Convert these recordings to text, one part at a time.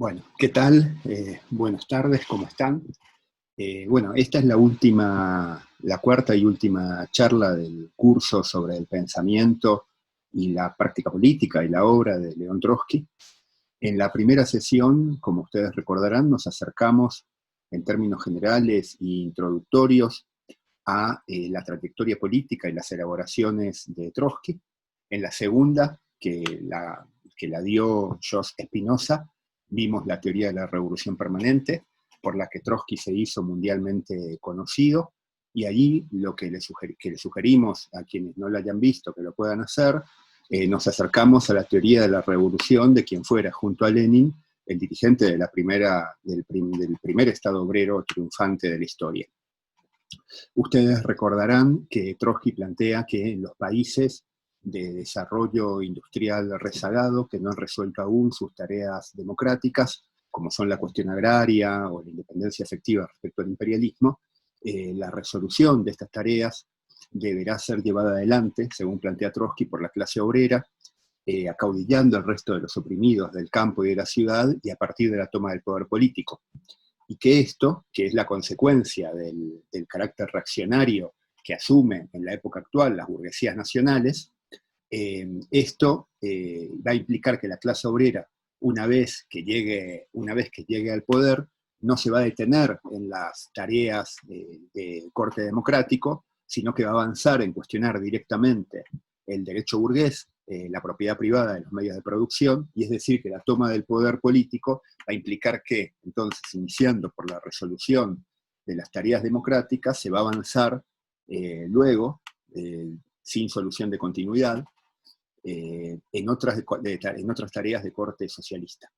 Bueno, ¿qué tal? Buenas tardes, ¿cómo están? Bueno, esta es la cuarta y última charla del curso sobre el pensamiento y la práctica política y la obra de León Trotsky. En la primera sesión, como ustedes recordarán, nos acercamos en términos generales e introductorios a la trayectoria política y las elaboraciones de Trotsky. En la segunda, que la dio Jos Spinoza, vimos la teoría de la revolución permanente, por la que Trotsky se hizo mundialmente conocido, y allí lo que le sugerimos a quienes no lo hayan visto que lo puedan hacer, nos acercamos a la teoría de la revolución de quien fuera, junto a Lenin, el dirigente de del primer Estado obrero triunfante de la historia. Ustedes recordarán que Trotsky plantea que en los países de desarrollo industrial rezagado, que no han resuelto aún sus tareas democráticas, como son la cuestión agraria o la independencia efectiva respecto al imperialismo, la resolución de estas tareas deberá ser llevada adelante, según plantea Trotsky, por la clase obrera, acaudillando al resto de los oprimidos del campo y de la ciudad, y a partir de la toma del poder político. Y que esto, que es la consecuencia del carácter reaccionario que asumen en la época actual las burguesías nacionales, esto va a implicar que la clase obrera, una vez que llegue al poder, no se va a detener en las tareas de corte democrático, sino que va a avanzar en cuestionar directamente el derecho burgués, la propiedad privada de los medios de producción, y es decir, que la toma del poder político va a implicar que, entonces, iniciando por la resolución de las tareas democráticas, se va a avanzar luego, sin solución de continuidad, en otras tareas de corte socialista.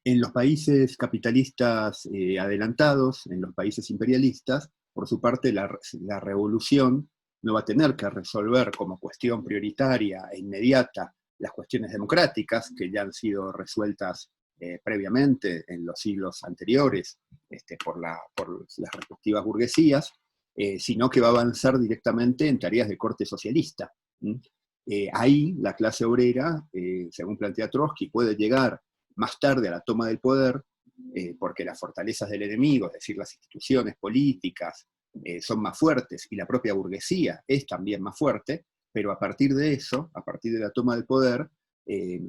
En los países capitalistas adelantados, en los países imperialistas, por su parte, la revolución no va a tener que resolver como cuestión prioritaria e inmediata las cuestiones democráticas, que ya han sido resueltas previamente en los siglos anteriores por las respectivas burguesías, sino que va a avanzar directamente en tareas de corte socialista. Ahí la clase obrera, según plantea Trotsky, puede llegar más tarde a la toma del poder, porque las fortalezas del enemigo, es decir, las instituciones políticas, son más fuertes, y la propia burguesía es también más fuerte, pero a partir de eso, a partir de la toma del poder,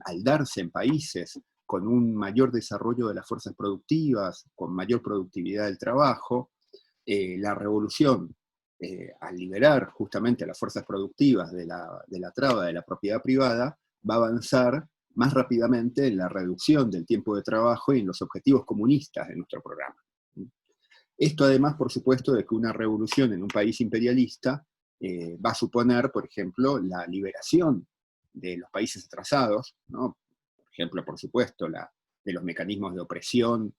al darse en países con un mayor desarrollo de las fuerzas productivas, con mayor productividad del trabajo, la revolución, al liberar justamente a las fuerzas productivas de la traba de la propiedad privada, va a avanzar más rápidamente en la reducción del tiempo de trabajo y en los objetivos comunistas de nuestro programa. Esto además, por supuesto, de que una revolución en un país imperialista va a suponer, por ejemplo, la liberación de los países atrasados, ¿no? Por ejemplo, por supuesto, de los mecanismos de opresión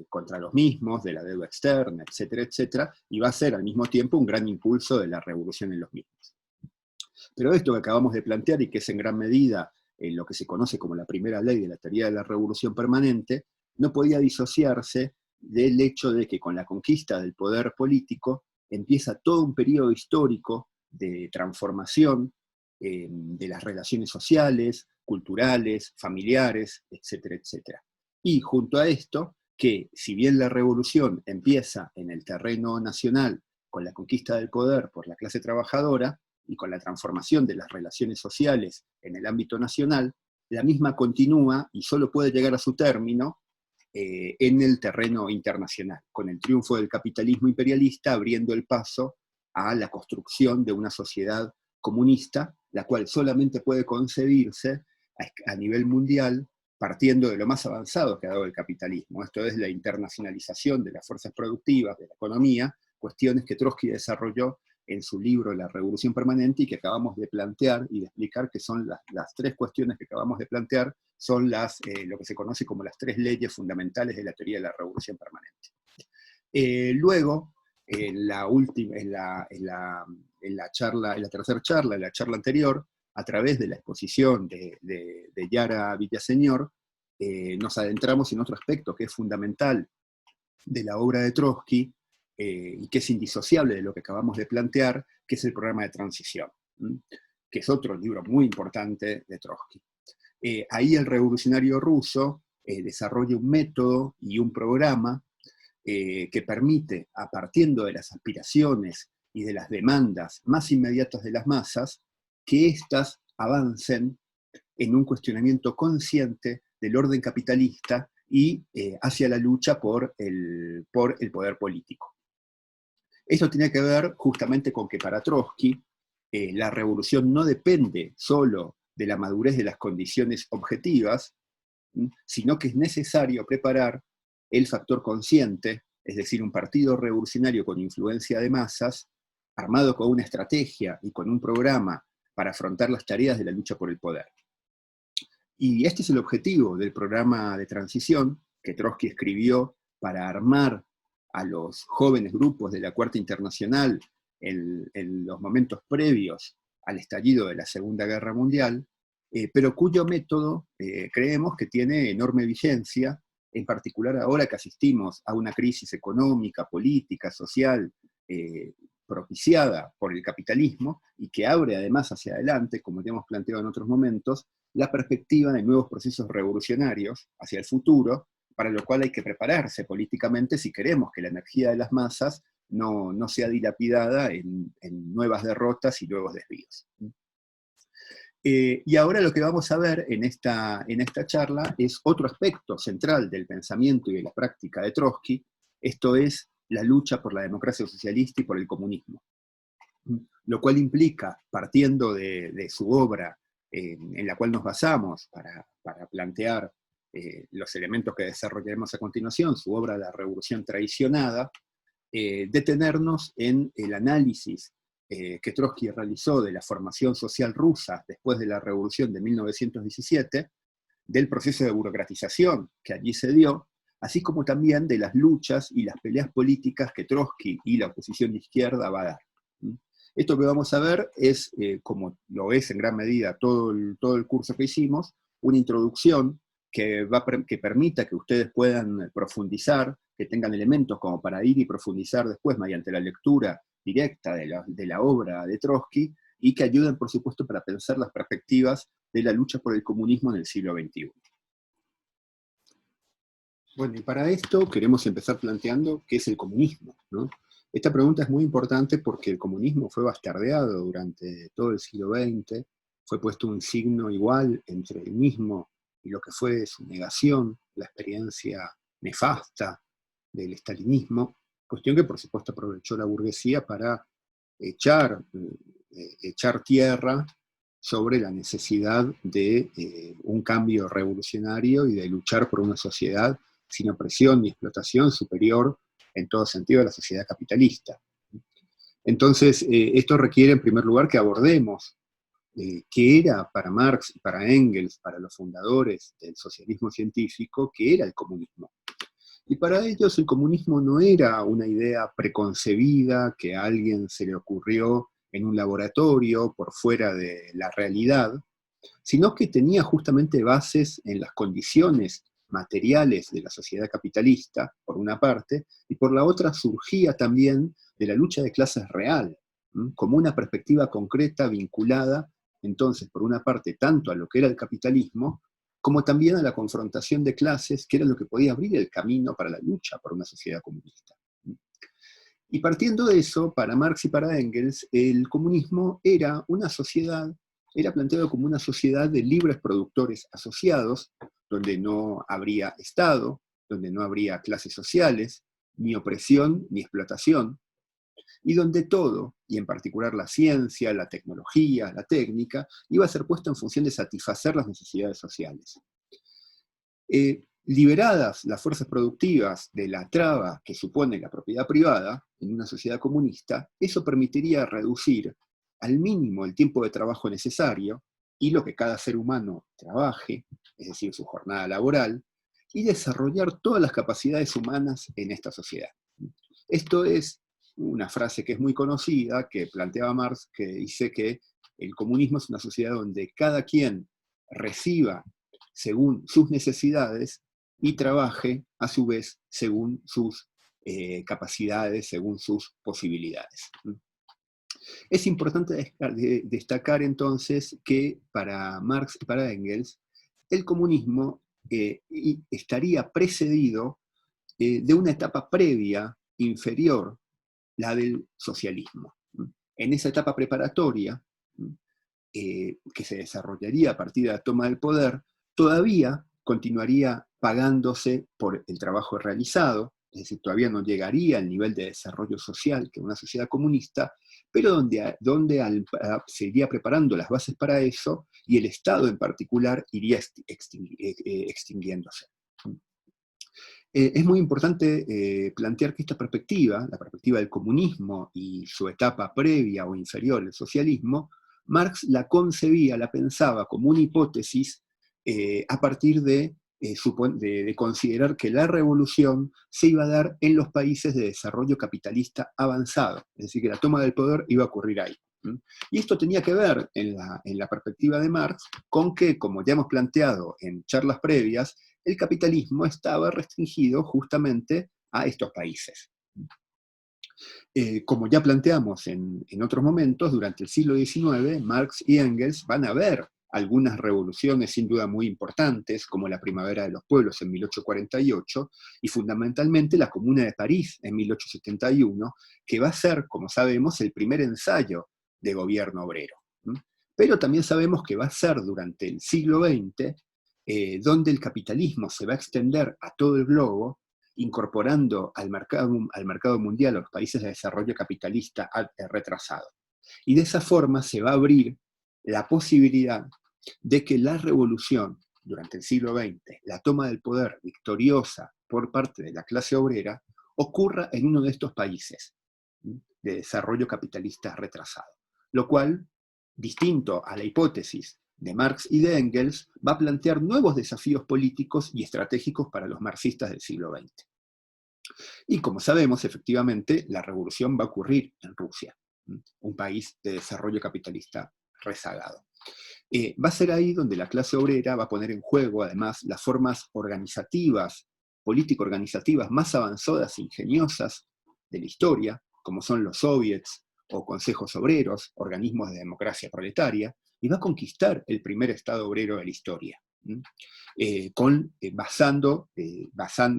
contra los mismos, de la deuda externa, etcétera, etcétera, y va a ser al mismo tiempo un gran impulso de la revolución en los mismos. Pero esto que acabamos de plantear, y que es en gran medida lo que se conoce como la primera ley de la teoría de la revolución permanente, no podía disociarse del hecho de que con la conquista del poder político empieza todo un periodo histórico de transformación de las relaciones sociales, culturales, familiares, etcétera, etcétera. Y junto a esto, que si bien la revolución empieza en el terreno nacional con la conquista del poder por la clase trabajadora y con la transformación de las relaciones sociales en el ámbito nacional, la misma continúa y solo puede llegar a su término en el terreno internacional, con el triunfo del capitalismo imperialista abriendo el paso a la construcción de una sociedad comunista, la cual solamente puede concebirse a nivel mundial partiendo de lo más avanzado que ha dado el capitalismo. Esto es la internacionalización de las fuerzas productivas, de la economía, cuestiones que Trotsky desarrolló en su libro La Revolución Permanente y que acabamos de plantear y de explicar, que son las tres cuestiones que acabamos de plantear, son lo que se conoce como las tres leyes fundamentales de la teoría de la revolución permanente. Luego, en la tercera charla, en la charla anterior, a través de la exposición de Yara Villaseñor, nos adentramos en otro aspecto que es fundamental de la obra de Trotsky, y que es indisociable de lo que acabamos de plantear, que es el programa de transición, que es otro libro muy importante de Trotsky. Ahí el revolucionario ruso desarrolla un método y un programa que permite, a partir de las aspiraciones y de las demandas más inmediatas de las masas, que éstas avancen en un cuestionamiento consciente del orden capitalista y hacia la lucha por el poder político. Esto tiene que ver justamente con que para Trotsky la revolución no depende solo de la madurez de las condiciones objetivas, sino que es necesario preparar el factor consciente, es decir, un partido revolucionario con influencia de masas, armado con una estrategia y con un programa para afrontar las tareas de la lucha por el poder. Y este es el objetivo del programa de transición que Trotsky escribió para armar a los jóvenes grupos de la Cuarta Internacional en los momentos previos al estallido de la Segunda Guerra Mundial, pero cuyo método creemos que tiene enorme vigencia, en particular ahora que asistimos a una crisis económica, política, social, propiciada por el capitalismo, y que abre además hacia adelante, como ya hemos planteado en otros momentos, la perspectiva de nuevos procesos revolucionarios hacia el futuro, para lo cual hay que prepararse políticamente si queremos que la energía de las masas no sea dilapidada en nuevas derrotas y nuevos desvíos. Y ahora lo que vamos a ver en esta charla es otro aspecto central del pensamiento y de la práctica de Trotsky, esto es la lucha por la democracia socialista y por el comunismo. Lo cual implica, partiendo de su obra en la cual nos basamos para plantear los elementos que desarrollaremos a continuación, su obra La Revolución Traicionada, detenernos en el análisis que Trotsky realizó de la formación social rusa después de la Revolución de 1917, del proceso de burocratización que allí se dio, así como también de las luchas y las peleas políticas que Trotsky y la oposición de izquierda va a dar. Esto que vamos a ver es, como lo es en gran medida todo el curso que hicimos, una introducción que permita que ustedes puedan profundizar, que tengan elementos como para ir y profundizar después mediante la lectura directa de la obra de Trotsky, y que ayuden, por supuesto, para pensar las perspectivas de la lucha por el comunismo en el siglo XXI. Bueno, y para esto queremos empezar planteando qué es el comunismo, ¿no? Esta pregunta es muy importante porque el comunismo fue bastardeado durante todo el siglo XX, fue puesto un signo igual entre el mismo y lo que fue su negación, la experiencia nefasta del estalinismo, cuestión que por supuesto aprovechó la burguesía para echar tierra sobre la necesidad de un cambio revolucionario y de luchar por una sociedad sin opresión ni explotación, superior en todo sentido a la sociedad capitalista. Entonces, esto requiere en primer lugar que abordemos qué era para Marx y para Engels, para los fundadores del socialismo científico, qué era el comunismo. Y para ellos el comunismo no era una idea preconcebida que a alguien se le ocurrió en un laboratorio por fuera de la realidad, sino que tenía justamente bases en las condiciones materiales de la sociedad capitalista, por una parte, y por la otra surgía también de la lucha de clases real, como una perspectiva concreta vinculada, entonces, por una parte, tanto a lo que era el capitalismo, como también a la confrontación de clases, que era lo que podía abrir el camino para la lucha por una sociedad comunista. Y partiendo de eso, para Marx y para Engels, el comunismo era una sociedad, era planteado como una sociedad de libres productores asociados, donde no habría Estado, donde no habría clases sociales, ni opresión ni explotación, y donde todo, y en particular la ciencia, la tecnología, la técnica, iba a ser puesto en función de satisfacer las necesidades sociales. Liberadas las fuerzas productivas de la traba que supone la propiedad privada en una sociedad comunista, eso permitiría reducir al mínimo el tiempo de trabajo necesario y lo que cada ser humano trabaje, es decir, su jornada laboral, y desarrollar todas las capacidades humanas en esta sociedad. Esto es una frase que es muy conocida, que planteaba Marx, que dice que el comunismo es una sociedad donde cada quien reciba según sus necesidades y trabaje a su vez según sus capacidades, según sus posibilidades. Es importante destacar entonces que para Marx y para Engels el comunismo estaría precedido de una etapa previa, inferior, la del socialismo. En esa etapa preparatoria, que se desarrollaría a partir de la toma del poder, todavía continuaría pagándose por el trabajo realizado, es decir, todavía no llegaría al nivel de desarrollo social que una sociedad comunista, pero donde se iría preparando las bases para eso y el Estado en particular iría extinguiéndose. Es muy importante plantear que esta perspectiva, la perspectiva del comunismo y su etapa previa o inferior, el socialismo, Marx la concebía, la pensaba como una hipótesis a partir de considerar que la revolución se iba a dar en los países de desarrollo capitalista avanzado, es decir, que la toma del poder iba a ocurrir ahí. Y esto tenía que ver, en la perspectiva de Marx, con que, como ya hemos planteado en charlas previas, el capitalismo estaba restringido justamente a estos países. Como ya planteamos en otros momentos, durante el siglo XIX, Marx y Engels van a ver algunas revoluciones sin duda muy importantes, como la Primavera de los Pueblos en 1848, y fundamentalmente la Comuna de París en 1871, que va a ser, como sabemos, el primer ensayo de gobierno obrero. Pero también sabemos que va a ser durante el siglo XX donde el capitalismo se va a extender a todo el globo, incorporando al mercado mundial a los países de desarrollo capitalista retrasado. Y de esa forma se va a abrir la posibilidad de que la revolución durante el siglo XX, la toma del poder victoriosa por parte de la clase obrera, ocurra en uno de estos países de desarrollo capitalista retrasado. Lo cual, distinto a la hipótesis de Marx y de Engels, va a plantear nuevos desafíos políticos y estratégicos para los marxistas del siglo XX. Y como sabemos, efectivamente, la revolución va a ocurrir en Rusia, un país de desarrollo capitalista rezagado. Va a ser ahí donde la clase obrera va a poner en juego, además, las formas organizativas, político-organizativas más avanzadas e ingeniosas de la historia, como son los soviets o consejos obreros, organismos de democracia proletaria, y va a conquistar el primer Estado obrero de la historia,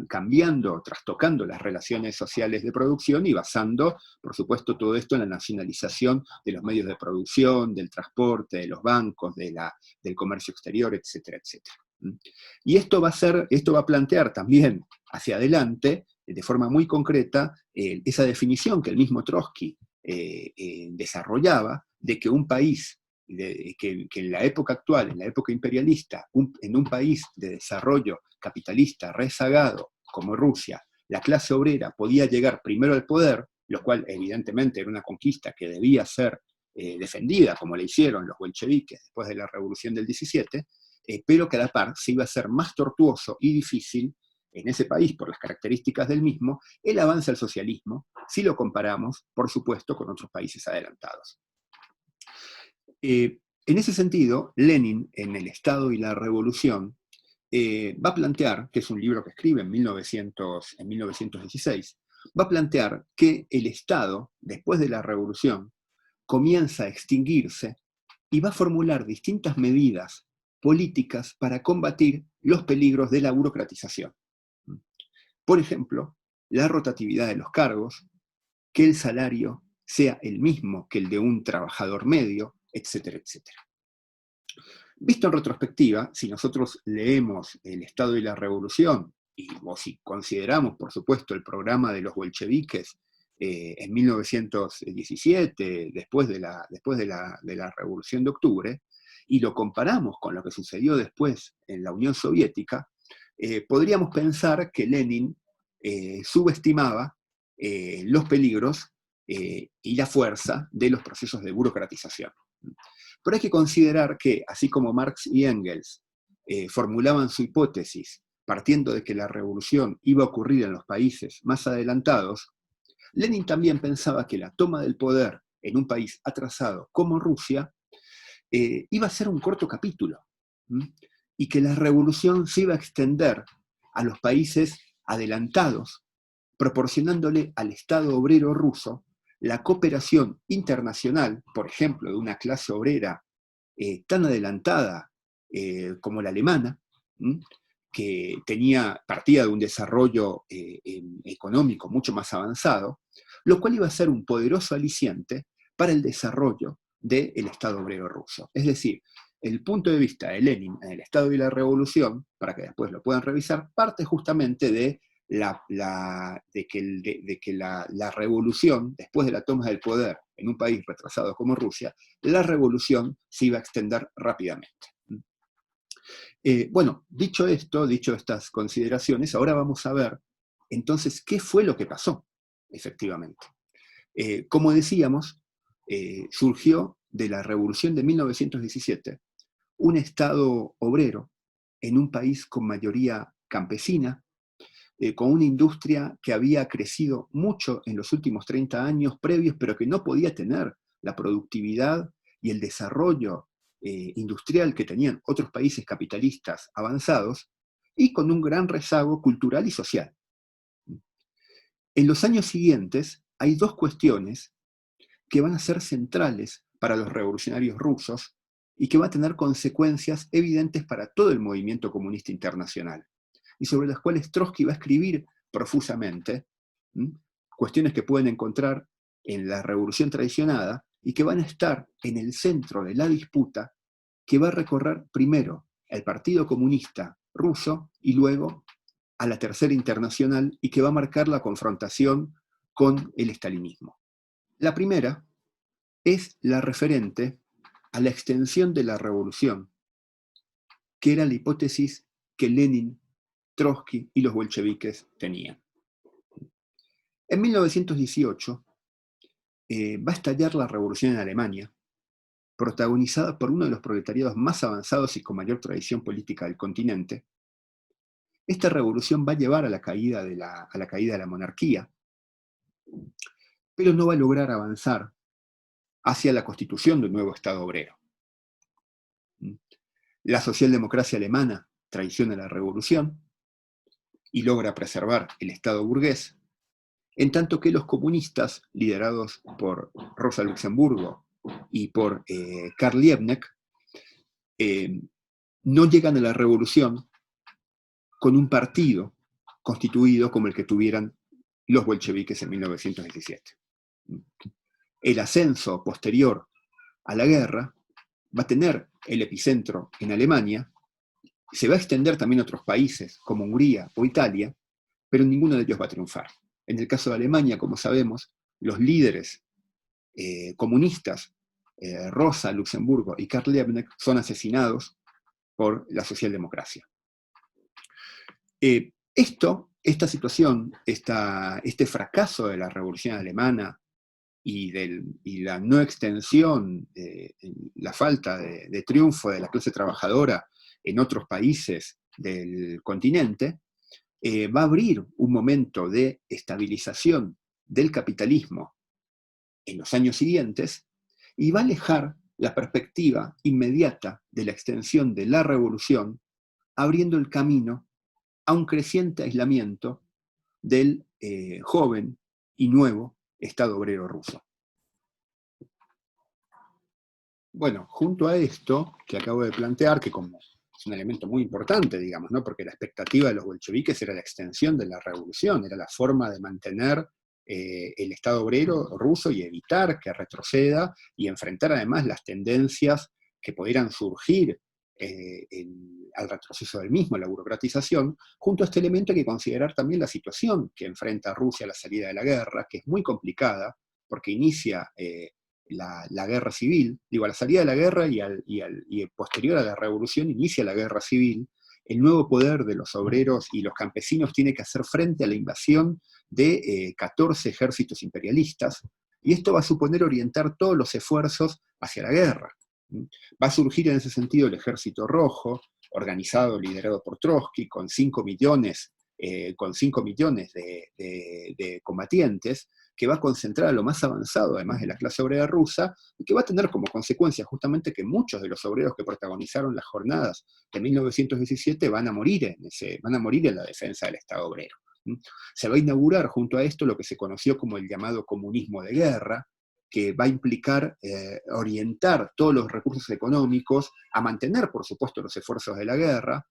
cambiando, trastocando las relaciones sociales de producción y basando, por supuesto, todo esto en la nacionalización de los medios de producción, del transporte, de los bancos, del comercio exterior, etcétera, etcétera. Y esto va a plantear también hacia adelante, de forma muy concreta, esa definición que el mismo Trotsky desarrollaba de que un país que en la época actual, en la época imperialista, en un país de desarrollo capitalista rezagado como Rusia, la clase obrera podía llegar primero al poder, lo cual evidentemente era una conquista que debía ser defendida, como le hicieron los bolcheviques después de la Revolución del 17, pero que a la par se iba a ser más tortuoso y difícil en ese país, por las características del mismo, el avance al socialismo, si lo comparamos, por supuesto, con otros países adelantados. En ese sentido, Lenin, en El Estado y la Revolución, va a plantear, que es un libro que escribe en 1916, va a plantear que el Estado, después de la Revolución, comienza a extinguirse y va a formular distintas medidas políticas para combatir los peligros de la burocratización. Por ejemplo, la rotatividad de los cargos, que el salario sea el mismo que el de un trabajador medio, etcétera, etcétera. Visto en retrospectiva, si nosotros leemos El Estado y la Revolución, o si consideramos, por supuesto, el programa de los bolcheviques en 1917, después de la Revolución de Octubre, y lo comparamos con lo que sucedió después en la Unión Soviética, podríamos pensar que Lenin subestimaba los peligros y la fuerza de los procesos de burocratización. Pero hay que considerar que, así como Marx y Engels formulaban su hipótesis partiendo de que la revolución iba a ocurrir en los países más adelantados, Lenin también pensaba que la toma del poder en un país atrasado como Rusia iba a ser un corto capítulo, y que la revolución se iba a extender a los países adelantados, proporcionándole al Estado obrero ruso la cooperación internacional, por ejemplo, de una clase obrera tan adelantada como la alemana, ¿m? Que partía de un desarrollo económico mucho más avanzado, lo cual iba a ser un poderoso aliciente para el desarrollo del Estado obrero ruso. Es decir, el punto de vista de Lenin en el Estado y la Revolución, para que después lo puedan revisar, parte justamente de que la revolución, después de la toma del poder en un país retrasado como Rusia, la revolución se iba a extender rápidamente. Bueno, dicho esto, dicho estas consideraciones, ahora vamos a ver entonces qué fue lo que pasó, efectivamente. Como decíamos, surgió de la revolución de 1917 un Estado obrero en un país con mayoría campesina, con una industria que había crecido mucho en los últimos 30 años previos, pero que no podía tener la productividad y el desarrollo industrial que tenían otros países capitalistas avanzados, y con un gran rezago cultural y social. En los años siguientes hay dos cuestiones que van a ser centrales para los revolucionarios rusos y que van a tener consecuencias evidentes para todo el movimiento comunista internacional, y sobre las cuales Trotsky va a escribir profusamente, cuestiones que pueden encontrar en la revolución traicionada y que van a estar en el centro de la disputa que va a recorrer primero el Partido Comunista Ruso y luego a la Tercera Internacional, y que va a marcar la confrontación con el estalinismo. La primera es la referente a la extensión de la revolución, que era la hipótesis que Lenin, Trotsky y los bolcheviques tenían. En 1918 va a estallar la revolución en Alemania, protagonizada por uno de los proletariados más avanzados y con mayor tradición política del continente. Esta revolución va a llevar a la caída de la monarquía, pero no va a lograr avanzar hacia la constitución de un nuevo Estado obrero. La socialdemocracia alemana traiciona la revolución y logra preservar el Estado burgués, en tanto que los comunistas, liderados por Rosa Luxemburgo y por Karl Liebknecht, no llegan a la revolución con un partido constituido como el que tuvieran los bolcheviques en 1917. El ascenso posterior a la guerra va a tener el epicentro en Alemania, se va a extender también a otros países como Hungría o Italia, pero ninguno de ellos va a triunfar. En el caso de Alemania, como sabemos, los líderes comunistas, Rosa Luxemburgo y Karl Liebknecht, son asesinados por la socialdemocracia. Esta situación, este fracaso de la revolución alemana y la no extensión, la falta de triunfo de la clase trabajadora en otros países del continente, va a abrir un momento de estabilización del capitalismo en los años siguientes, y va a alejar la perspectiva inmediata de la extensión de la revolución, abriendo el camino a un creciente aislamiento del joven y nuevo Estado obrero ruso. Bueno, junto a esto que acabo de plantear, que como es un elemento muy importante, digamos, ¿no? Porque la expectativa de los bolcheviques era la extensión de la revolución, era la forma de mantener el Estado obrero ruso y evitar que retroceda y enfrentar además las tendencias que pudieran surgir al retroceso del mismo, la burocratización. Junto a este elemento hay que considerar también la situación que enfrenta Rusia a la salida de la guerra, que es muy complicada, porque inicia la guerra civil, digo, a la salida de la guerra y posterior a la revolución inicia la guerra civil. El nuevo poder de los obreros y los campesinos tiene que hacer frente a la invasión de 14 ejércitos imperialistas, y esto va a suponer orientar todos los esfuerzos hacia la guerra. Va a surgir en ese sentido el Ejército Rojo, organizado, liderado por Trotsky, con 5 millones de combatientes, que va a concentrar a lo más avanzado, además de la clase obrera rusa, y que va a tener como consecuencia justamente que muchos de los obreros que protagonizaron las jornadas de 1917 van a morir en la defensa del Estado obrero. Se va a inaugurar junto a esto lo que se conoció como el llamado comunismo de guerra, que va a implicar orientar todos los recursos económicos a mantener, por supuesto, los esfuerzos de la guerra,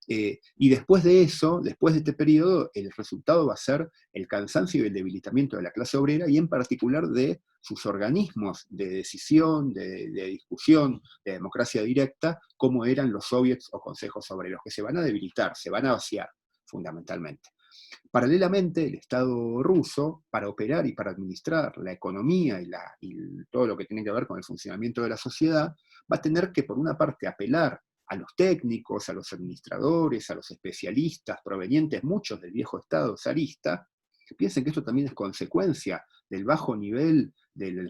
Y después de eso, después de este periodo, el resultado va a ser el cansancio y el debilitamiento de la clase obrera y en particular de sus organismos de decisión, de discusión, de democracia directa, como eran los soviets o consejos obreros, que se van a debilitar, se van a vaciar fundamentalmente. Paralelamente, el Estado ruso, para operar y para administrar la economía y todo lo que tiene que ver con el funcionamiento de la sociedad, va a tener que, por una parte, apelar a los técnicos, a los administradores, a los especialistas provenientes muchos del viejo Estado zarista. Piensen que esto también es consecuencia del bajo nivel, del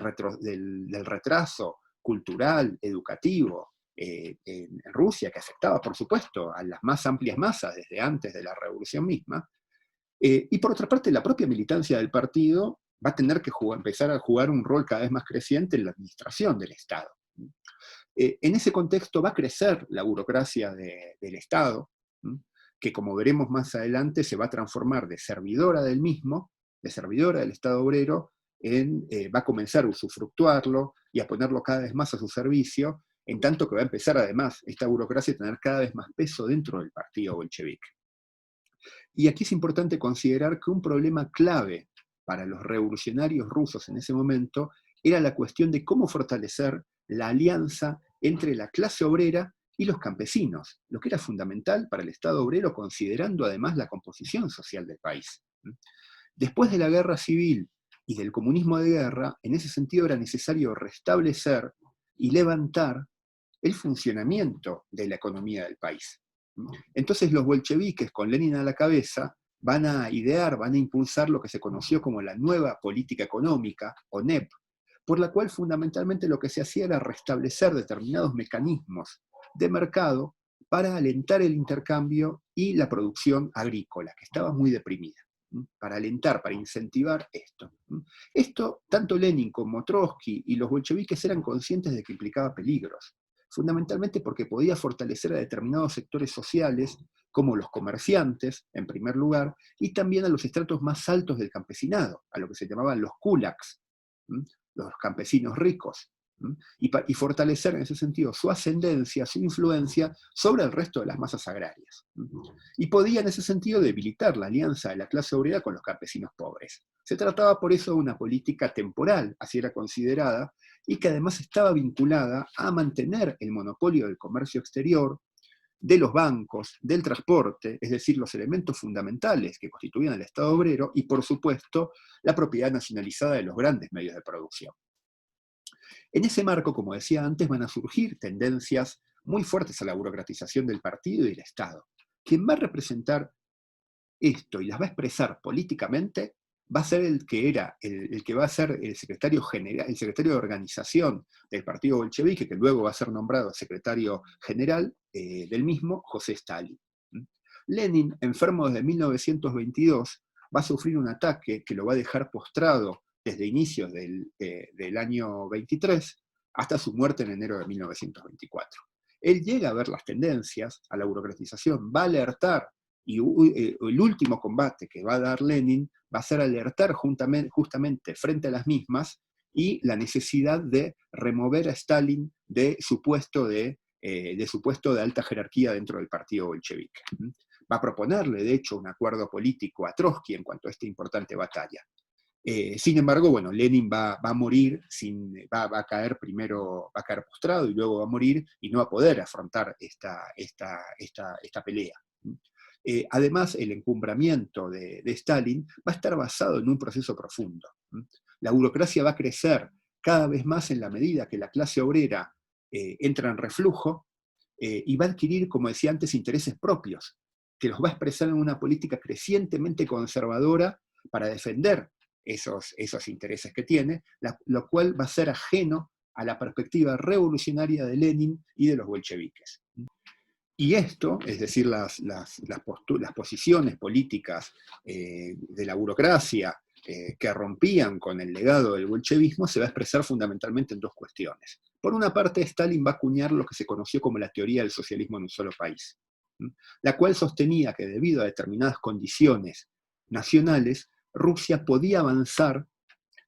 retraso cultural, educativo en Rusia, que afectaba, por supuesto, a las más amplias masas desde antes de la revolución misma. Y por otra parte, la propia militancia del partido va a tener que empezar a jugar un rol cada vez más creciente en la administración del Estado. En ese contexto va a crecer la burocracia del Estado, que como veremos más adelante se va a transformar de servidora del mismo, de servidora del Estado obrero, va a comenzar a usufructuarlo y a ponerlo cada vez más a su servicio, en tanto que va a empezar además esta burocracia a tener cada vez más peso dentro del partido bolchevique. Y aquí es importante considerar que un problema clave para los revolucionarios rusos en ese momento era la cuestión de cómo fortalecer la alianza entre la clase obrera y los campesinos, lo que era fundamental para el Estado obrero, considerando además la composición social del país. Después de la guerra civil y del comunismo de guerra, en ese sentido era necesario restablecer y levantar el funcionamiento de la economía del país. Entonces los bolcheviques, con Lenin a la cabeza, van a idear, van a impulsar lo que se conoció como la nueva política económica, o NEP, por la cual fundamentalmente lo que se hacía era restablecer determinados mecanismos de mercado para alentar el intercambio y la producción agrícola, que estaba muy deprimida, para alentar, para incentivar esto. Esto, tanto Lenin como Trotsky y los bolcheviques eran conscientes de que implicaba peligros, fundamentalmente porque podía fortalecer a determinados sectores sociales, como los comerciantes, en primer lugar, y también a los estratos más altos del campesinado, a lo que se llamaban los kulaks, los campesinos ricos, y fortalecer en ese sentido su ascendencia, su influencia sobre el resto de las masas agrarias. Y podía en ese sentido debilitar la alianza de la clase obrera con los campesinos pobres. Se trataba por eso de una política temporal, así era considerada, y que además estaba vinculada a mantener el monopolio del comercio exterior, de los bancos, del transporte, es decir, los elementos fundamentales que constituían el Estado obrero, y por supuesto, la propiedad nacionalizada de los grandes medios de producción. En ese marco, como decía antes, van a surgir tendencias muy fuertes a la burocratización del partido y del Estado. Quien va a representar esto y las va a expresar políticamente va a ser el que va a ser el secretario general, el secretario de organización del partido bolchevique, que luego va a ser nombrado secretario general del mismo, José Stalin. Lenin, enfermo desde 1922, va a sufrir un ataque que lo va a dejar postrado desde inicios del año 23 hasta su muerte en enero de 1924. Él llega a ver las tendencias a la burocratización, va a alertar, y el último combate que va a dar Lenin va a ser alertar justamente frente a las mismas y la necesidad de remover a Stalin de su puesto de alta jerarquía dentro del partido bolchevique. Va a proponerle, de hecho, un acuerdo político a Trotsky en cuanto a esta importante batalla. Sin embargo, bueno, Lenin va a morir, va a caer primero, va a caer postrado y luego va a morir y no va a poder afrontar esta pelea. Además, el encumbramiento de Stalin va a estar basado en un proceso profundo. La burocracia va a crecer cada vez más en la medida que la clase obrera entra en reflujo y va a adquirir, como decía antes, intereses propios, que los va a expresar en una política crecientemente conservadora para defender esos intereses que tiene, lo cual va a ser ajeno a la perspectiva revolucionaria de Lenin y de los bolcheviques. Y esto, es decir, las posiciones políticas de la burocracia que rompían con el legado del bolchevismo, se va a expresar fundamentalmente en dos cuestiones. Por una parte, Stalin va a acuñar lo que se conoció como la teoría del socialismo en un solo país, la cual sostenía que debido a determinadas condiciones nacionales, Rusia podía avanzar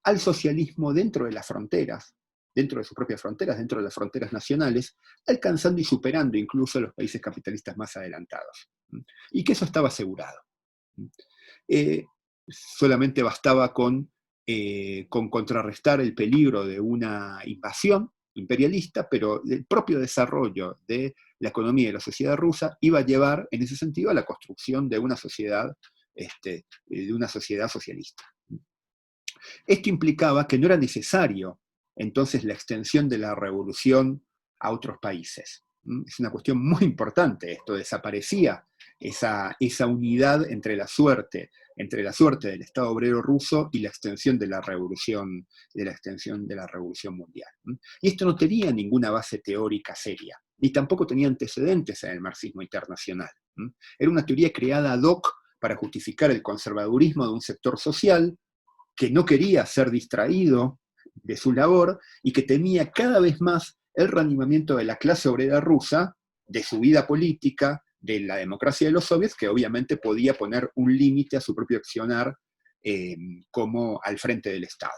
al socialismo dentro de las fronteras dentro de sus propias fronteras, dentro de las fronteras nacionales, alcanzando y superando incluso a los países capitalistas más adelantados. Y que eso estaba asegurado. Solamente bastaba con contrarrestar el peligro de una invasión imperialista, pero el propio desarrollo de la economía y la sociedad rusa iba a llevar, en ese sentido, a la construcción de una sociedad socialista. Esto implicaba que no era necesario entonces la extensión de la revolución a otros países. Es una cuestión muy importante esto, desaparecía esa unidad entre la suerte del Estado obrero ruso y la extensión de la revolución mundial. Y esto no tenía ninguna base teórica seria, ni tampoco tenía antecedentes en el marxismo internacional. Era una teoría creada ad hoc para justificar el conservadurismo de un sector social que no quería ser distraído de su labor y que temía cada vez más el reanimamiento de la clase obrera rusa, de su vida política, de la democracia de los soviets, que obviamente podía poner un límite a su propio accionar como al frente del Estado.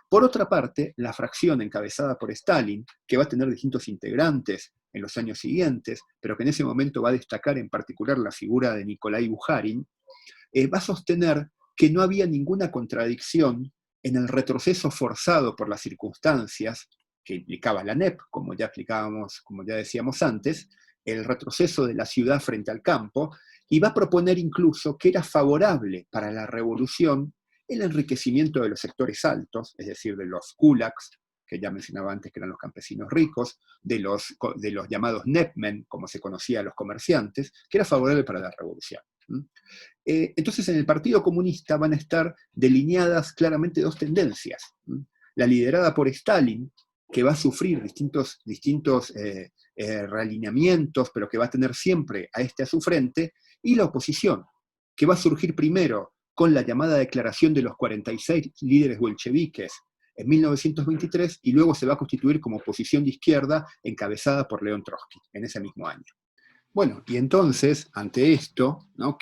Por otra parte, la fracción encabezada por Stalin, que va a tener distintos integrantes en los años siguientes, pero que en ese momento va a destacar en particular la figura de Nikolai Bukharin, va a sostener que no había ninguna contradicción en el retroceso forzado por las circunstancias que implicaba la NEP, como ya decíamos antes, el retroceso de la ciudad frente al campo, y va a proponer incluso que era favorable para la revolución el enriquecimiento de los sectores altos, es decir, de los kulaks, que ya mencionaba antes que eran los campesinos ricos, de los llamados nepmen, como se conocía a los comerciantes, que era favorable para la revolución. Entonces en el Partido Comunista van a estar delineadas claramente dos tendencias. La liderada por Stalin, que va a sufrir distintos realineamientos, pero que va a tener siempre a su frente, y la oposición, que va a surgir primero con la llamada Declaración de los 46 líderes bolcheviques en 1923, y luego se va a constituir como oposición de izquierda encabezada por León Trotsky en ese mismo año. Bueno, y entonces, ante esto, ¿no?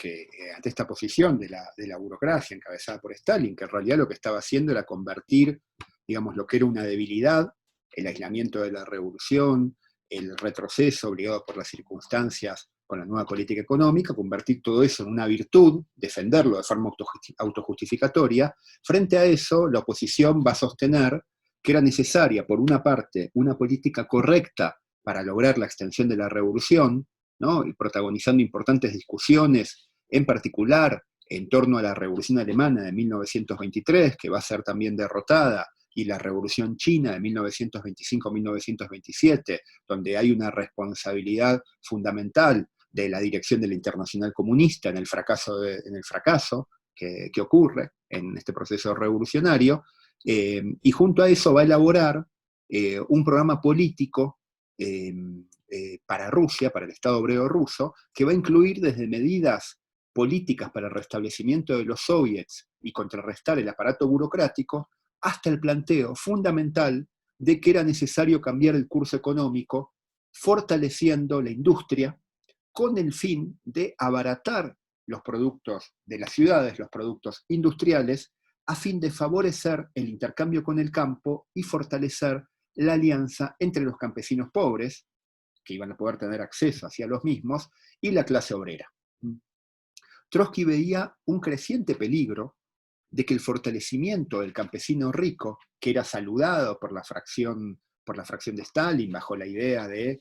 Ante esta posición de la burocracia encabezada por Stalin, que en realidad lo que estaba haciendo era convertir, digamos, lo que era una debilidad, el aislamiento de la revolución, el retroceso obligado por las circunstancias con la nueva política económica, convertir todo eso en una virtud, defenderlo de forma autojustificatoria. Frente a eso, la oposición va a sostener que era necesaria, por una parte, una política correcta para lograr la extensión de la revolución, ¿no? Y protagonizando importantes discusiones, en particular en torno a la Revolución Alemana de 1923, que va a ser también derrotada, y la Revolución China de 1925-1927, donde hay una responsabilidad fundamental de la dirección de la Internacional Comunista en el fracaso que ocurre en este proceso revolucionario, y junto a eso va a elaborar un programa político para Rusia, para el Estado obrero ruso, que va a incluir desde medidas políticas para el restablecimiento de los soviets y contrarrestar el aparato burocrático, hasta el planteo fundamental de que era necesario cambiar el curso económico, fortaleciendo la industria, con el fin de abaratar los productos de las ciudades, los productos industriales, a fin de favorecer el intercambio con el campo y fortalecer la alianza entre los campesinos pobres, que iban a poder tener acceso hacia los mismos, y la clase obrera. Trotsky veía un creciente peligro de que el fortalecimiento del campesino rico, que era saludado por la fracción de Stalin, bajo la idea de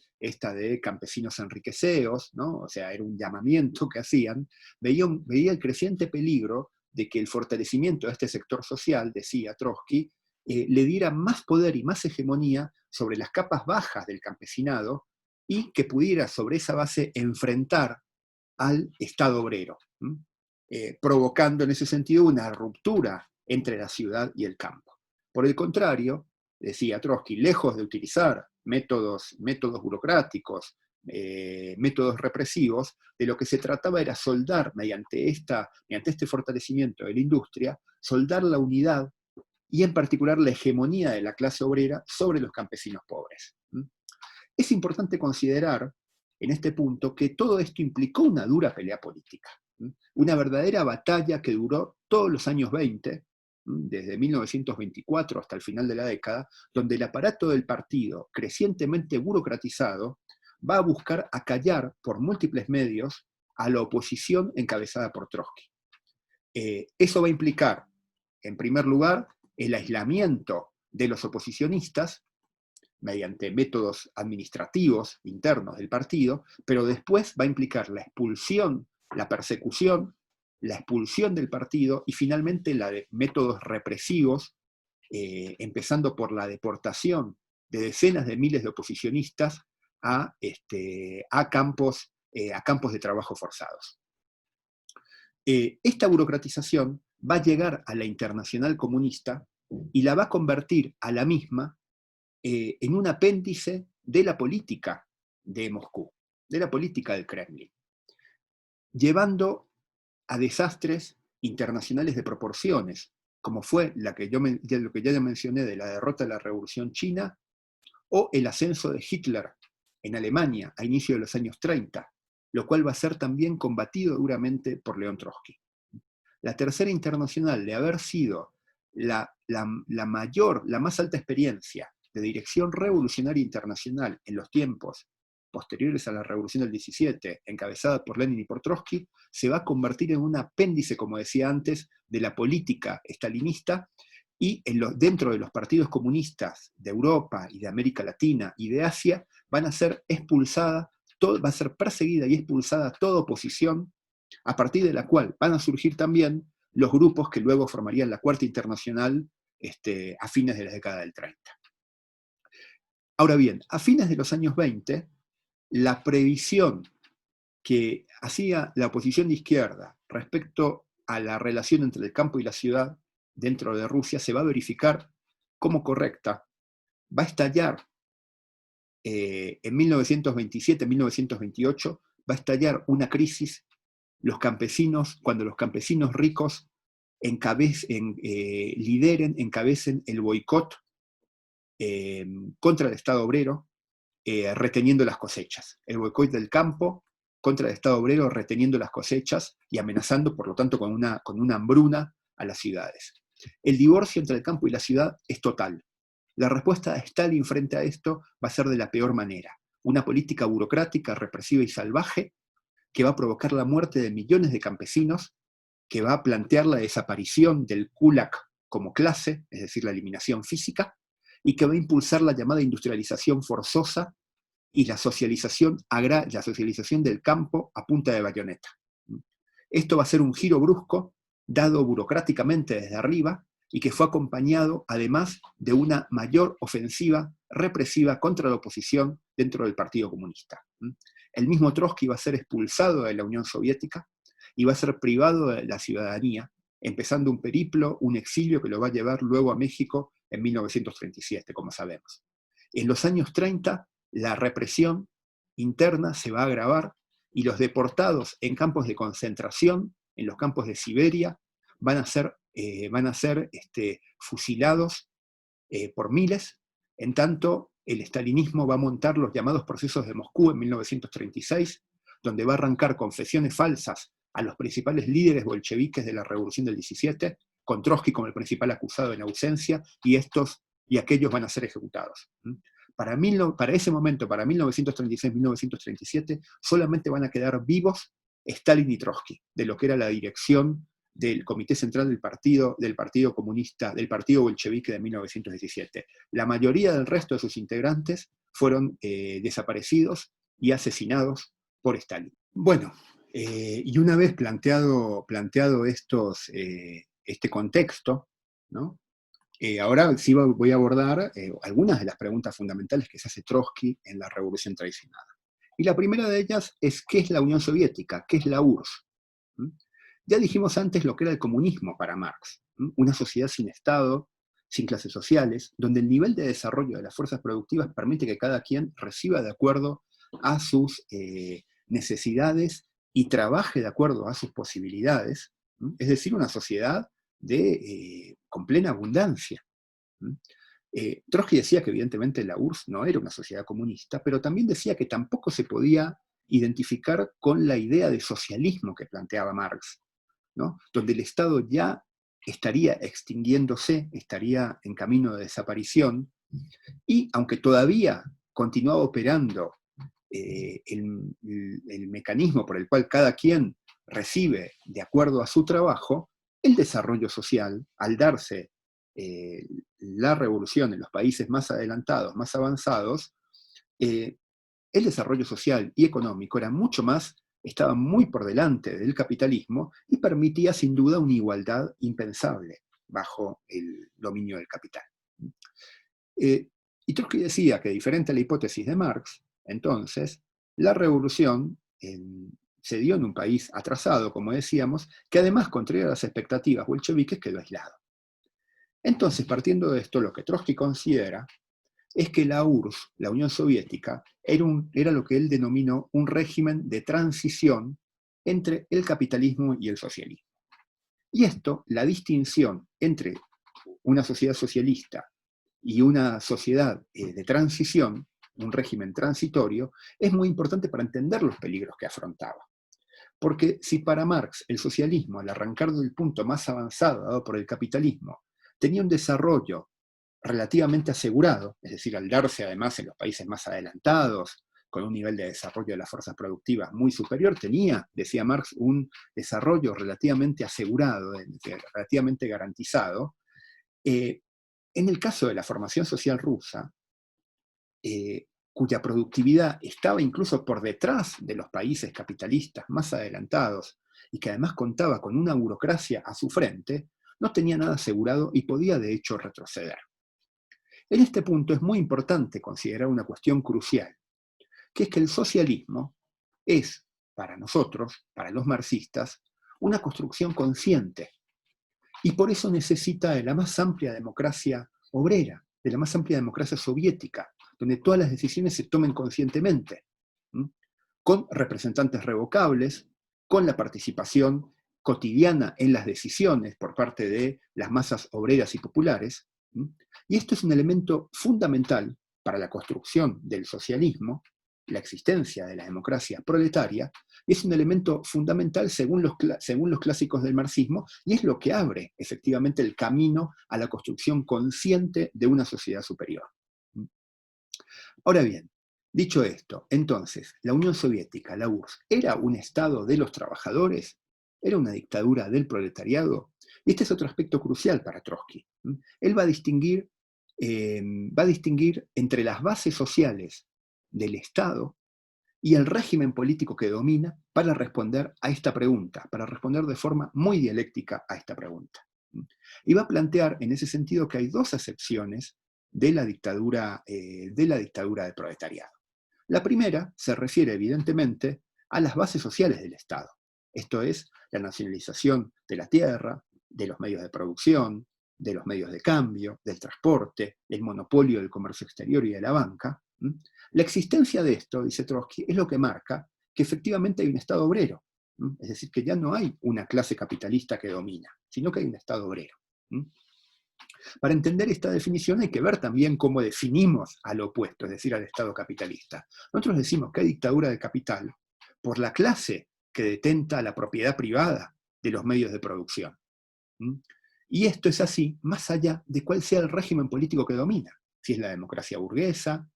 campesinos enriqueceos, ¿no? O sea, era un llamamiento que hacían, veía el creciente peligro de que el fortalecimiento de este sector social, decía Trotsky, le diera más poder y más hegemonía sobre las capas bajas del campesinado, y que pudiera sobre esa base enfrentar al Estado obrero, provocando en ese sentido una ruptura entre la ciudad y el campo. Por el contrario, decía Trotsky, lejos de utilizar métodos burocráticos, métodos represivos, de lo que se trataba era soldar mediante este fortalecimiento de la industria, soldar la unidad y en particular la hegemonía de la clase obrera sobre los campesinos pobres. Es importante considerar en este punto que todo esto implicó una dura pelea política, una verdadera batalla que duró todos los años 20, desde 1924 hasta el final de la década, donde el aparato del partido, crecientemente burocratizado, va a buscar acallar por múltiples medios a la oposición encabezada por Trotsky. Eso va a implicar, en primer lugar, el aislamiento de los oposicionistas mediante métodos administrativos internos del partido, pero después va a implicar la expulsión, la persecución, la expulsión del partido y finalmente la de métodos represivos, empezando por la deportación de decenas de miles de oposicionistas a campos de trabajo forzados. Esta burocratización va a llegar a la Internacional Comunista y la va a convertir a la misma en un apéndice de la política de Moscú, de la política del Kremlin, llevando a desastres internacionales de proporciones, como fue lo que ya mencioné de la derrota de la Revolución China, o el ascenso de Hitler en Alemania a inicio de los años 30, lo cual va a ser también combatido duramente por León Trotsky. La Tercera Internacional, de haber sido la más alta experiencia de dirección revolucionaria internacional en los tiempos posteriores a la Revolución del 17, encabezada por Lenin y por Trotsky, se va a convertir en un apéndice, como decía antes, de la política estalinista, y dentro de los partidos comunistas de Europa y de América Latina y de Asia van a ser expulsadas, va a ser perseguida y expulsada toda oposición, a partir de la cual van a surgir también los grupos que luego formarían la Cuarta Internacional a fines de la década del 30. Ahora bien, a fines de los años 20, la previsión que hacía la oposición de izquierda respecto a la relación entre el campo y la ciudad dentro de Rusia se va a verificar como correcta. Va a estallar en 1927-1928, va a estallar una crisis. Cuando los campesinos ricos encabecen el boicot contra el Estado obrero, reteniendo las cosechas. El boicot del campo contra el Estado obrero, reteniendo las cosechas y amenazando, por lo tanto, con una hambruna a las ciudades. El divorcio entre el campo y la ciudad es total. La respuesta de Stalin frente a esto va a ser de la peor manera. Una política burocrática, represiva y salvaje que va a provocar la muerte de millones de campesinos, que va a plantear la desaparición del kulak como clase, es decir, la eliminación física, y que va a impulsar la llamada industrialización forzosa y la socialización del campo a punta de bayoneta. Esto va a ser un giro brusco, dado burocráticamente desde arriba, y que fue acompañado además de una mayor ofensiva represiva contra la oposición dentro del Partido Comunista. El mismo Trotsky va a ser expulsado de la Unión Soviética y va a ser privado de la ciudadanía, empezando un periplo, un exilio que lo va a llevar luego a México en 1937, como sabemos. En los años 30, la represión interna se va a agravar y los deportados en campos de concentración, en los campos de Siberia, van a ser fusilados por miles, en tanto el estalinismo va a montar los llamados procesos de Moscú en 1936, donde va a arrancar confesiones falsas a los principales líderes bolcheviques de la Revolución del 17, con Trotsky como el principal acusado en ausencia, y aquellos van a ser ejecutados. Para ese momento, para 1936-1937, solamente van a quedar vivos Stalin y Trotsky, de lo que era la dirección del Comité Central del Partido Comunista, del Partido Bolchevique de 1917. La mayoría del resto de sus integrantes fueron desaparecidos y asesinados por Stalin. Bueno, y una vez planteado este contexto, ¿no? Ahora sí voy a abordar algunas de las preguntas fundamentales que se hace Trotsky en la Revolución Traicionada. Y la primera de ellas es, ¿qué es la Unión Soviética? ¿Qué es la URSS? Ya dijimos antes lo que era el comunismo para Marx, una sociedad sin Estado, sin clases sociales, donde el nivel de desarrollo de las fuerzas productivas permite que cada quien reciba de acuerdo a sus necesidades y trabaje de acuerdo a sus posibilidades, es decir, una sociedad con plena abundancia. Trotsky decía que evidentemente la URSS no era una sociedad comunista, pero también decía que tampoco se podía identificar con la idea de socialismo que planteaba Marx, ¿no? Donde el Estado ya estaría extinguiéndose, estaría en camino de desaparición, y aunque todavía continuaba operando el mecanismo por el cual cada quien recibe de acuerdo a su trabajo, el desarrollo social, al darse la revolución en los países más adelantados, más avanzados, el desarrollo social y económico era mucho más, estaba muy por delante del capitalismo y permitía sin duda una igualdad impensable bajo el dominio del capital. Y Trotsky decía que, diferente a la hipótesis de Marx, entonces, la revolución se dio en un país atrasado, como decíamos, que además, contrario a las expectativas bolcheviques, quedó aislado. Entonces, partiendo de esto, lo que Trotsky considera es que la URSS, la Unión Soviética, era lo que él denominó un régimen de transición entre el capitalismo y el socialismo. Y esto, la distinción entre una sociedad socialista y una sociedad de transición, un régimen transitorio, es muy importante para entender los peligros que afrontaba. Porque si para Marx el socialismo, al arrancar del punto más avanzado dado por el capitalismo, tenía un desarrollo relativamente asegurado, es decir, al darse además en los países más adelantados, con un nivel de desarrollo de las fuerzas productivas muy superior, tenía, decía Marx, un desarrollo relativamente asegurado, relativamente garantizado. En el caso de la formación social rusa, cuya productividad estaba incluso por detrás de los países capitalistas más adelantados y que además contaba con una burocracia a su frente, no tenía nada asegurado y podía de hecho retroceder. En este punto es muy importante considerar una cuestión crucial, que es que el socialismo es, para nosotros, para los marxistas, una construcción consciente, y por eso necesita de la más amplia democracia obrera, de la más amplia democracia soviética, donde todas las decisiones se tomen conscientemente, con representantes revocables, con la participación cotidiana en las decisiones por parte de las masas obreras y populares. Y esto es un elemento fundamental para la construcción del socialismo, la existencia de la democracia proletaria, y es un elemento fundamental según los clásicos del marxismo, y es lo que abre efectivamente el camino a la construcción consciente de una sociedad superior. Ahora bien, dicho esto, entonces, la Unión Soviética, la URSS, ¿era un Estado de los trabajadores? ¿Era una dictadura del proletariado? Y este es otro aspecto crucial para Trotsky. Él va a distinguir entre las bases sociales del Estado y el régimen político que domina para responder a esta pregunta, para responder de forma muy dialéctica a esta pregunta. Y va a plantear en ese sentido que hay dos acepciones de la dictadura del proletariado. La primera se refiere evidentemente a las bases sociales del Estado, esto es, la nacionalización de la tierra, de los medios de producción, de los medios de cambio, del transporte, el monopolio del comercio exterior y de la banca. La existencia de esto, dice Trotsky, es lo que marca que efectivamente hay un Estado obrero, es decir, que ya no hay una clase capitalista que domina, sino que hay un Estado obrero. Para entender esta definición hay que ver también cómo definimos al opuesto, es decir, al Estado capitalista. Nosotros decimos que hay dictadura del capital por la clase que detenta la propiedad privada de los medios de producción. Y esto es así más allá de cuál sea el régimen político que domina, si es la democracia burguesa,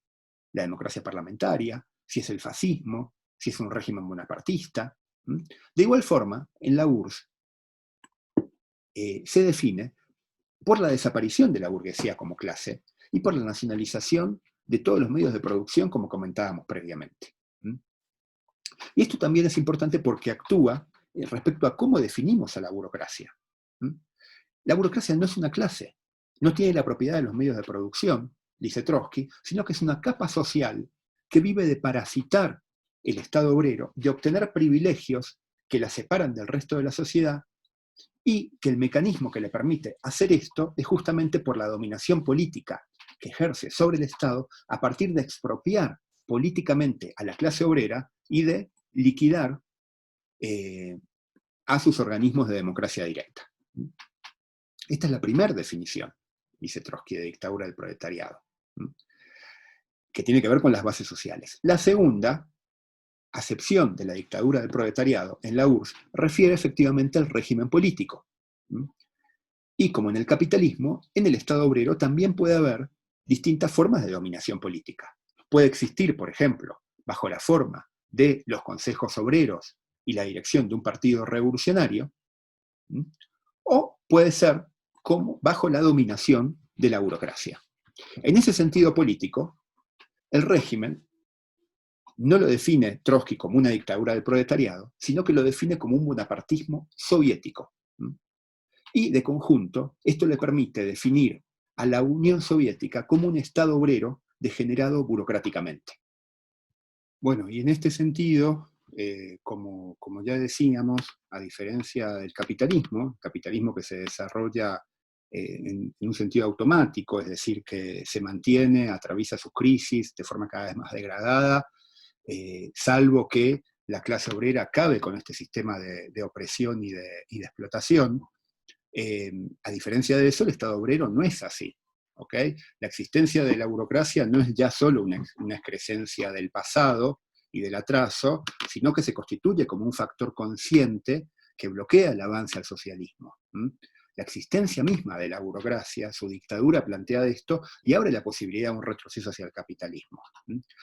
la democracia parlamentaria, si es el fascismo, si es un régimen bonapartista. De igual forma, en la URSS se define por la desaparición de la burguesía como clase y por la nacionalización de todos los medios de producción, como comentábamos previamente. Y esto también es importante porque actúa respecto a cómo definimos a la burocracia. La burocracia no es una clase, no tiene la propiedad de los medios de producción, dice Trotsky, sino que es una capa social que vive de parasitar el Estado obrero, de obtener privilegios que la separan del resto de la sociedad, y que el mecanismo que le permite hacer esto es justamente por la dominación política que ejerce sobre el Estado a partir de expropiar políticamente a la clase obrera y de liquidar a sus organismos de democracia directa. Esta es la primera definición, dice Trotsky, de dictadura del proletariado, que tiene que ver con las bases sociales. La segunda acepción de la dictadura del proletariado en la URSS refiere efectivamente al régimen político. Y como en el capitalismo, en el Estado obrero también puede haber distintas formas de dominación política. Puede existir, por ejemplo, bajo la forma de los consejos obreros y la dirección de un partido revolucionario, o puede ser como bajo la dominación de la burocracia. En ese sentido político, el régimen no lo define Trotsky como una dictadura del proletariado, sino que lo define como un bonapartismo soviético. Y de conjunto, esto le permite definir a la Unión Soviética como un Estado obrero degenerado burocráticamente. Bueno, y en este sentido, como ya decíamos, a diferencia del capitalismo que se desarrolla en un sentido automático, es decir, que se mantiene, atraviesa sus crisis de forma cada vez más degradada, salvo que la clase obrera acabe con este sistema de opresión y de explotación. A diferencia de eso, el Estado obrero no es así. ¿Okay? La existencia de la burocracia no es ya solo una excrescencia del pasado y del atraso, sino que se constituye como un factor consciente que bloquea el avance al socialismo. La existencia misma de la burocracia, su dictadura plantea esto y abre la posibilidad de un retroceso hacia el capitalismo.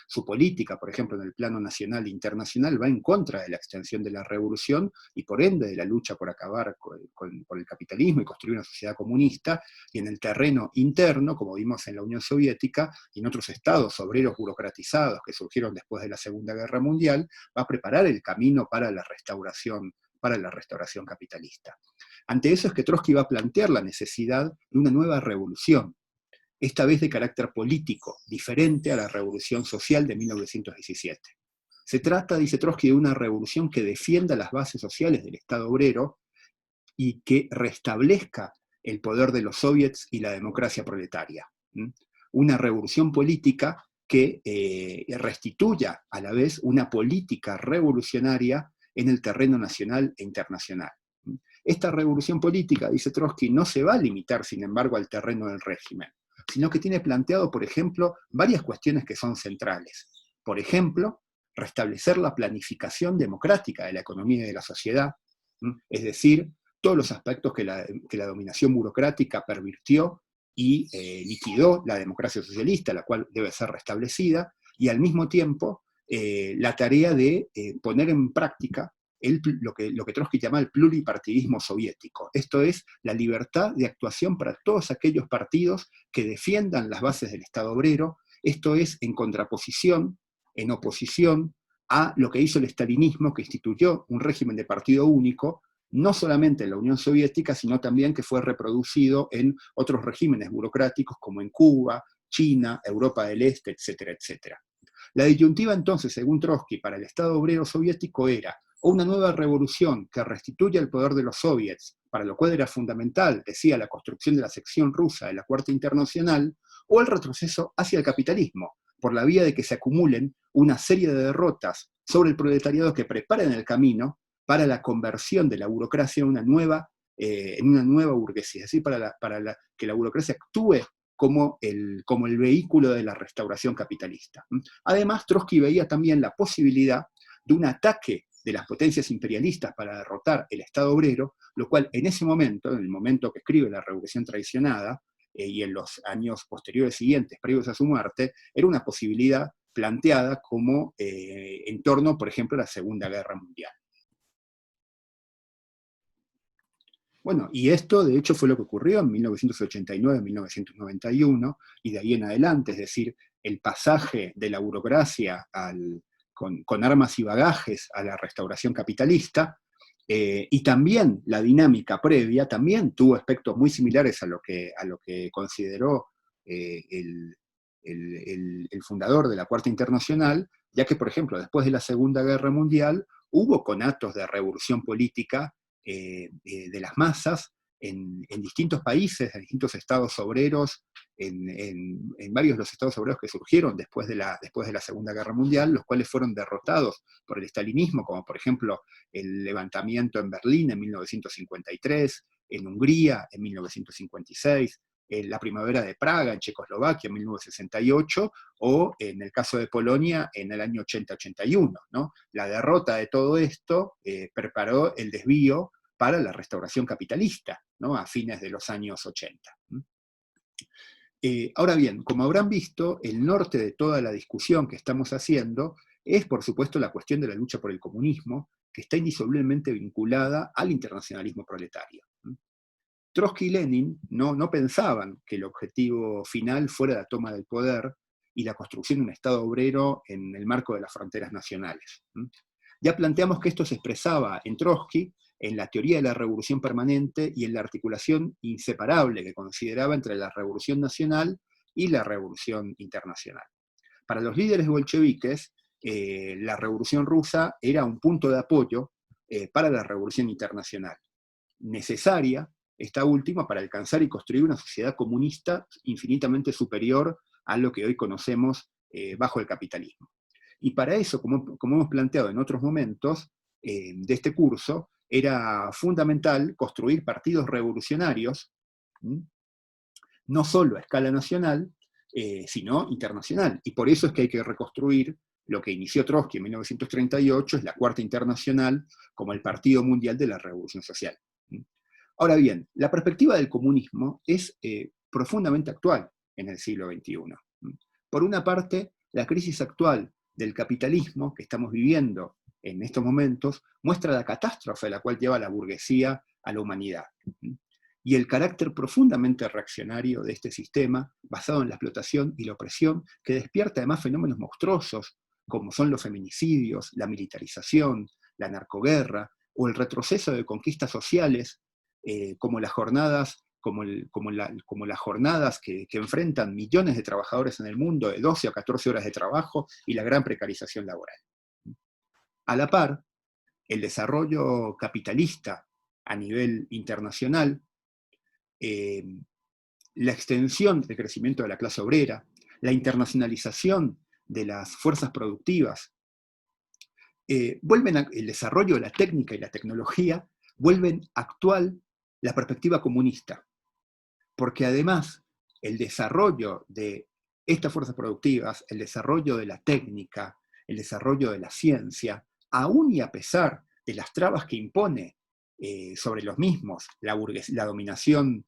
Su política, por ejemplo, en el plano nacional e internacional, va en contra de la extensión de la revolución y por ende de la lucha por acabar con el capitalismo y construir una sociedad comunista, y en el terreno interno, como vimos en la Unión Soviética y en otros estados obreros burocratizados que surgieron después de la Segunda Guerra Mundial, va a preparar el camino para la restauración capitalista. Ante eso es que Trotsky va a plantear la necesidad de una nueva revolución, esta vez de carácter político, diferente a la revolución social de 1917. Se trata, dice Trotsky, de una revolución que defienda las bases sociales del Estado obrero y que restablezca el poder de los soviets y la democracia proletaria. Una revolución política que restituya a la vez una política revolucionaria en el terreno nacional e internacional. Esta revolución política, dice Trotsky, no se va a limitar, sin embargo, al terreno del régimen, sino que tiene planteado, por ejemplo, varias cuestiones que son centrales. Por ejemplo, restablecer la planificación democrática de la economía y de la sociedad, es decir, todos los aspectos que la dominación burocrática pervirtió y liquidó la democracia socialista, la cual debe ser restablecida, y al mismo tiempo la tarea de poner en práctica lo que Trotsky llama el pluripartidismo soviético. Esto es la libertad de actuación para todos aquellos partidos que defiendan las bases del Estado obrero. Esto es en contraposición, en oposición a lo que hizo el estalinismo, que instituyó un régimen de partido único, no solamente en la Unión Soviética, sino también que fue reproducido en otros regímenes burocráticos como en Cuba, China, Europa del Este, etcétera, etcétera. La disyuntiva entonces, según Trotsky, para el Estado obrero soviético era o una nueva revolución que restituya el poder de los soviets, para lo cual era fundamental, decía, la construcción de la sección rusa de la Cuarta Internacional, o el retroceso hacia el capitalismo, por la vía de que se acumulen una serie de derrotas sobre el proletariado que preparen el camino para la conversión de la burocracia en una nueva burguesía, es decir, para que la burocracia actúe como el vehículo de la restauración capitalista. Además, Trotsky veía también la posibilidad de un ataque de las potencias imperialistas para derrotar el Estado obrero, lo cual en ese momento, en el momento que escribe La Revolución Traicionada, y en los años posteriores siguientes, previos a su muerte, era una posibilidad planteada como en torno, por ejemplo, a la Segunda Guerra Mundial. Bueno, y esto de hecho fue lo que ocurrió en 1989-1991, y de ahí en adelante, es decir, el pasaje de la burocracia con armas y bagajes a la restauración capitalista, y también la dinámica previa también tuvo aspectos muy similares a lo que consideró el fundador de la Cuarta Internacional, ya que, por ejemplo, después de la Segunda Guerra Mundial, hubo conatos de revolución política de las masas en distintos países, en distintos estados obreros, en varios de los estados obreros que surgieron después de la Segunda Guerra Mundial, los cuales fueron derrotados por el estalinismo, como por ejemplo el levantamiento en Berlín en 1953, en Hungría en 1956, la primavera de Praga en Checoslovaquia en 1968, o en el caso de Polonia en el año 80-81. ¿no? La derrota de todo esto preparó el desvío para la restauración capitalista, ¿no? A fines de los años 80. Ahora bien, como habrán visto, el norte de toda la discusión que estamos haciendo es, por supuesto, la cuestión de la lucha por el comunismo, que está indisolublemente vinculada al internacionalismo proletario. Trotsky y Lenin no pensaban que el objetivo final fuera la toma del poder y la construcción de un Estado obrero en el marco de las fronteras nacionales. Ya planteamos que esto se expresaba en Trotsky en la teoría de la revolución permanente y en la articulación inseparable que consideraba entre la revolución nacional y la revolución internacional. Para los líderes bolcheviques, la revolución rusa era un punto de apoyo para la revolución internacional, necesaria esta última para alcanzar y construir una sociedad comunista infinitamente superior a lo que hoy conocemos bajo el capitalismo. Y para eso, como hemos planteado en otros momentos de este curso, era fundamental construir partidos revolucionarios, no solo a escala nacional, sino internacional. Y por eso es que hay que reconstruir lo que inició Trotsky en 1938, es la Cuarta Internacional, como el Partido Mundial de la Revolución Social. Ahora bien, la perspectiva del comunismo es profundamente actual en el siglo XXI. Por una parte, la crisis actual del capitalismo que estamos viviendo en estos momentos muestra la catástrofe a la cual lleva la burguesía a la humanidad. Y el carácter profundamente reaccionario de este sistema, basado en la explotación y la opresión, que despierta además fenómenos monstruosos, como son los feminicidios, la militarización, la narcoguerra, o el retroceso de conquistas sociales, como las jornadas, como las jornadas que enfrentan millones de trabajadores en el mundo, de 12 a 14 horas de trabajo, y la gran precarización laboral. A la par, el desarrollo capitalista a nivel internacional, la extensión del crecimiento de la clase obrera, la internacionalización de las fuerzas productivas, el desarrollo de la técnica y la tecnología vuelven actual la perspectiva comunista, porque además el desarrollo de estas fuerzas productivas, el desarrollo de la técnica, el desarrollo de la ciencia, aún y a pesar de las trabas que impone sobre los mismos la dominación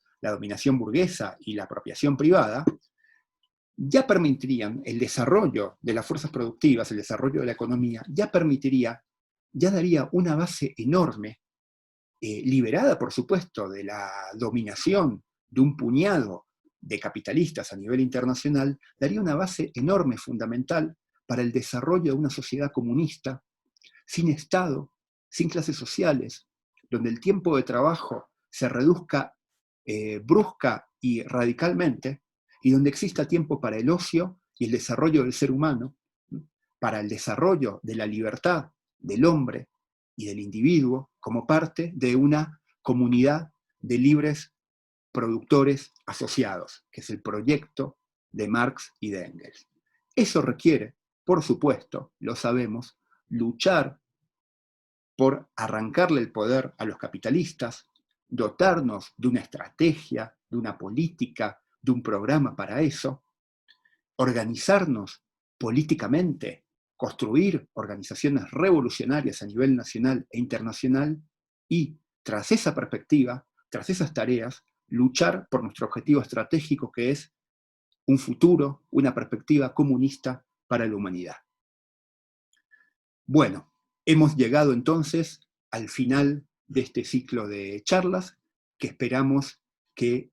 burguesa y la apropiación privada, ya permitirían el desarrollo de las fuerzas productivas, el desarrollo de la economía, ya daría una base enorme, liberada por supuesto de la dominación de un puñado de capitalistas a nivel internacional, daría una base enorme, fundamental, para el desarrollo de una sociedad comunista, sin Estado, sin clases sociales, donde el tiempo de trabajo se reduzca brusca y radicalmente, y donde exista tiempo para el ocio y el desarrollo del ser humano, para el desarrollo de la libertad del hombre y del individuo como parte de una comunidad de libres productores asociados, que es el proyecto de Marx y de Engels. Eso requiere, por supuesto, lo sabemos, luchar por arrancarle el poder a los capitalistas, dotarnos de una estrategia, de una política, de un programa para eso, organizarnos políticamente, construir organizaciones revolucionarias a nivel nacional e internacional y, tras esa perspectiva, tras esas tareas, luchar por nuestro objetivo estratégico, que es un futuro, una perspectiva comunista para la humanidad. Bueno, hemos llegado entonces al final de este ciclo de charlas, que esperamos que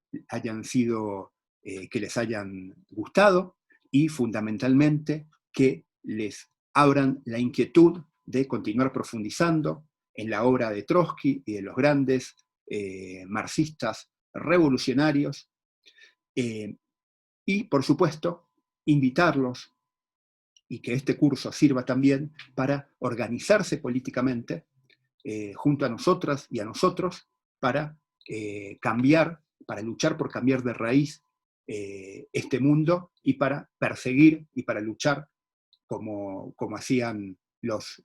les hayan gustado y fundamentalmente que les abran la inquietud de continuar profundizando en la obra de Trotsky y de los grandes marxistas revolucionarios, y por supuesto invitarlos, y que este curso sirva también para organizarse políticamente junto a nosotras y a nosotros para cambiar, para luchar por cambiar de raíz este mundo, y para perseguir y para luchar como hacían los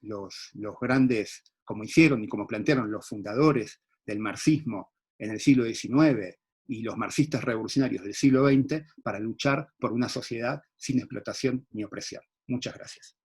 grandes, como hicieron y como plantearon los fundadores del marxismo en el siglo XIX y los marxistas revolucionarios del siglo XX, para luchar por una sociedad sin explotación ni opresión. Muchas gracias.